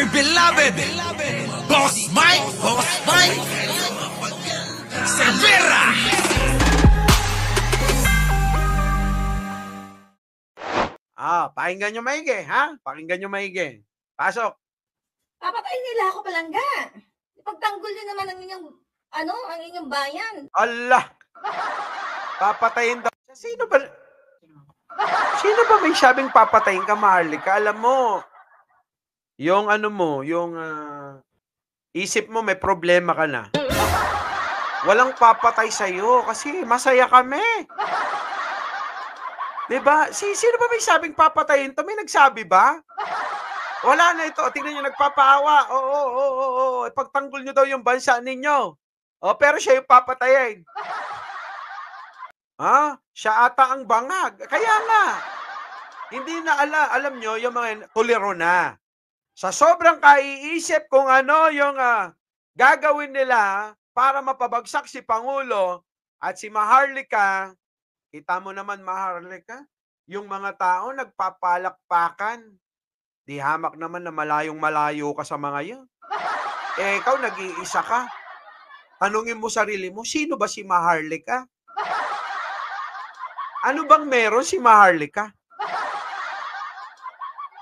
my beloved Boss Mike Cervera. Pakinggan nyo maigi, ha? Pakinggan nyo maigi. Pasok. Papatayin nila ako, palangga. Ipagtanggol nyo naman ang inyong, ang inyong bayan. Allah! Papatayin daw. Sino ba may sabing papatayin ka, Maharlika? Alam mo, yung isip mo may problema ka na. Walang papatay sa'yo kasi masaya kami. Diba? Sino ba may sabing papatayin to? May nagsabi ba? Wala na ito. Tingnan nyo, nagpapaawa. Oo. Ipagtanggol nyo daw yung bansa ninyo. Pero siya yung papatayin. Siya ata ang bangag. Kaya nga. Hindi na alam nyo, yung mga tuliro na. Sa sobrang kaiisip kung ano yung gagawin nila para mapabagsak si Pangulo at si Maharlika, kita mo naman, Maharlika, yung mga tao nagpapalakpakan. Di hamak naman na malayong-malayo ka sa mga yun. Ikaw nag-iisa ka. Tanungin mo sarili mo, sino ba si Maharlika? Ano bang meron si Maharlika?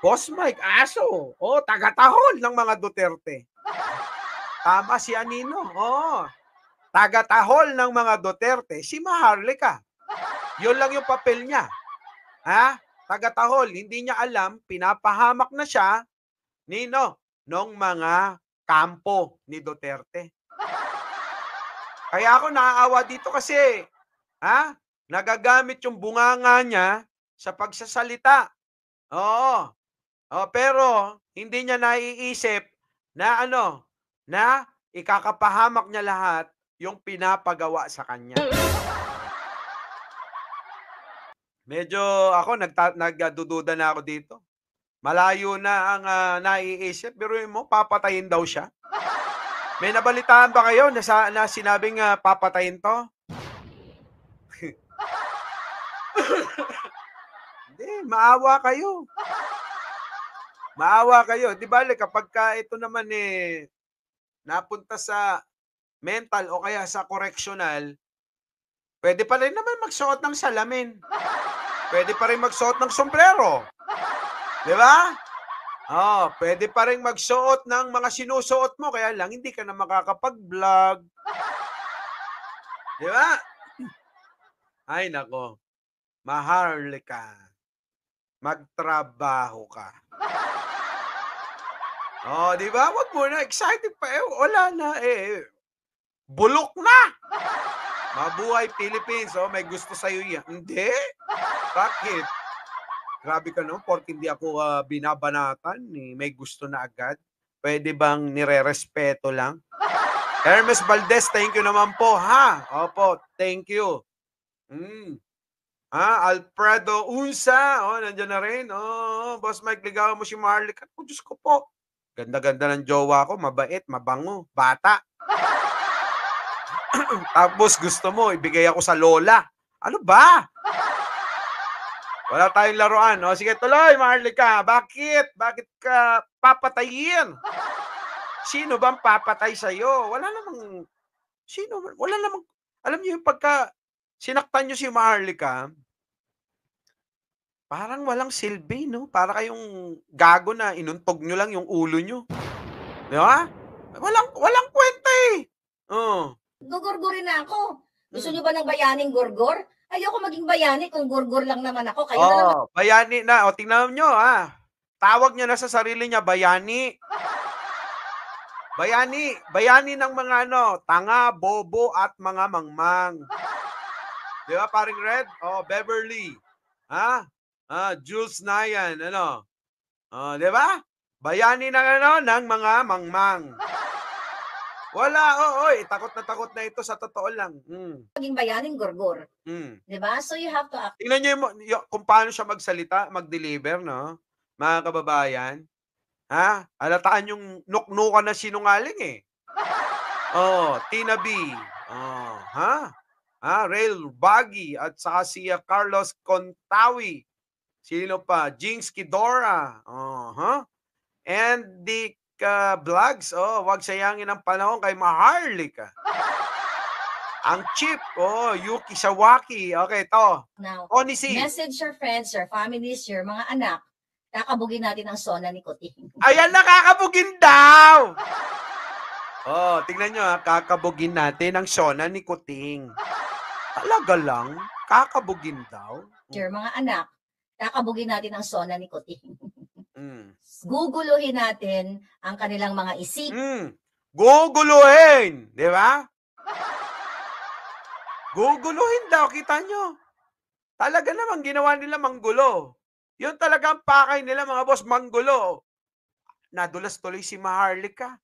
Boss Mike, aso. Taga-tahol ng mga Duterte. Tama si Anino. Taga-tahol ng mga Duterte, si Maharlika. Yun lang yung papel niya. Taga-tahol. Hindi niya alam, pinapahamak na siya nung mga kampo ni Duterte. Kaya ako naaawa dito kasi, nagagamit yung bunganga niya sa pagsasalita. Pero hindi niya naiisip na na ikakapahamak niya lahat yung pinapagawa sa kanya. Medyo ako nagdududa na ako dito. Malayo na ang naiisip, pero mo papatayin daw siya. May nabalitaan ba kayo na sinabing papatayin to? Hindi, maawa kayo. Maawa kayo. Di ba, kapag ito naman napunta sa mental o kaya sa correctional, pwede pa rin naman magsuot ng salamin. Pwede pa rin magsuot ng sombrero. Di ba? Pwede pa rin magsuot ng mga sinusuot mo, kaya lang hindi ka na makakapag-vlog. Di ba? Ay, nako. Maharlika. Magtrabaho ka. Di ba? Wag mo na. Excited pa. Wala na. Bulok na. Mabuhay Philippines. May gusto sa'yo yan. Hindi. Bakit? Grabe ka no. Porke hindi ako binabanatan. May gusto na agad. Pwede bang nire-respeto lang? Hermes Valdez, thank you naman po. Opo, thank you. Alfredo Unsa. Nandiyan na rin. Boss Mike, ligawan mo si Maharlika. Diyos ko po. Ganda-ganda ng jowa ko. Mabait, mabango, bata. Tapos gusto mo, ibigay ako sa lola. Ano ba? Wala tayong laruan. Sige, tuloy, Maharlika. Bakit? Bakit ka papatayin? Sino bang papatay sa'yo? Wala namang, alam niyo yung pagka sinaktan niyo si Maharlika, parang walang silbi, no? Para kayong gago na inuntog nyo lang yung ulo nyo. Di ba? Walang kwenta Gugurgurin na ako. Gusto nyo ba ng bayaning gurgur? Ayoko maging bayani kung gurgur lang naman ako. Kayo na naman. Bayani na. Tingnan nyo, Tawag niya na sa sarili niya, bayani. Bayani ng mga tanga, bobo, at mga mangmang. Di ba, paring Red? Beverly. Jules Nayan, di ba? Bayani ng mga mangmang. Wala, takot na ito sa totoo lang. Maging bayaning gurgur. Di ba? So you have to act. Tingnan niyo kung paano siya magsalita, mag-deliver, no? Mga kababayan. Alataan yung nuknukan na sinungaling Tina B. Rail Baggy at saka si Carlos Contawi. Sino pa? Jinx Kidora. And the Vlogs. Oh, wag sayangin ang panahon kay Maharlika. Ang cheap. Oh, Yuki Sawaki. Okay, to. Now, Onisi. message your friends, your families, your mga anak. Kakabugin natin ang sona ni Kuting. Ayan, nakakabugin daw. Oh, tingnan nyo ha. Kakabugin natin ang sona ni Kuting. Talaga lang. Kakabugin daw. Your mga anak. Kakabugin natin ang sona ni Kuting. Mm. Guguluhin natin ang kanilang mga isip. Guguluhin. Di ba? Guguluhin daw. Kita nyo. Talaga naman ginawa nila manggulo. Yun talaga ang pakay nila mga boss, manggulo. Nadulas tuloy si Maharlika.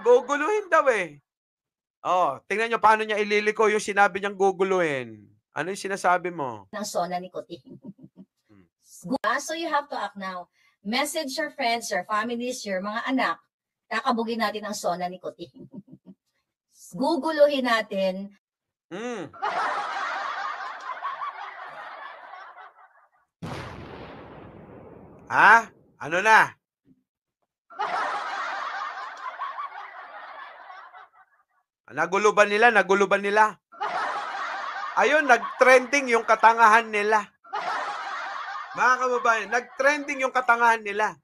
Guguluhin daw eh. Oh, tingnan nyo paano niya ililiko yung sinabi niyang guguluhin. Ano yung sinasabi mo? Ng sona ni Kuting. So you have to act now. Message your friends, your families, your mga anak. Kakabugin natin ang sona ni Kuting. Guguluhin natin. Ano na? Naguluban nila. Ayun, nag-trending yung katangahan nila. Mga kababayan, nag-trending yung katangahan nila.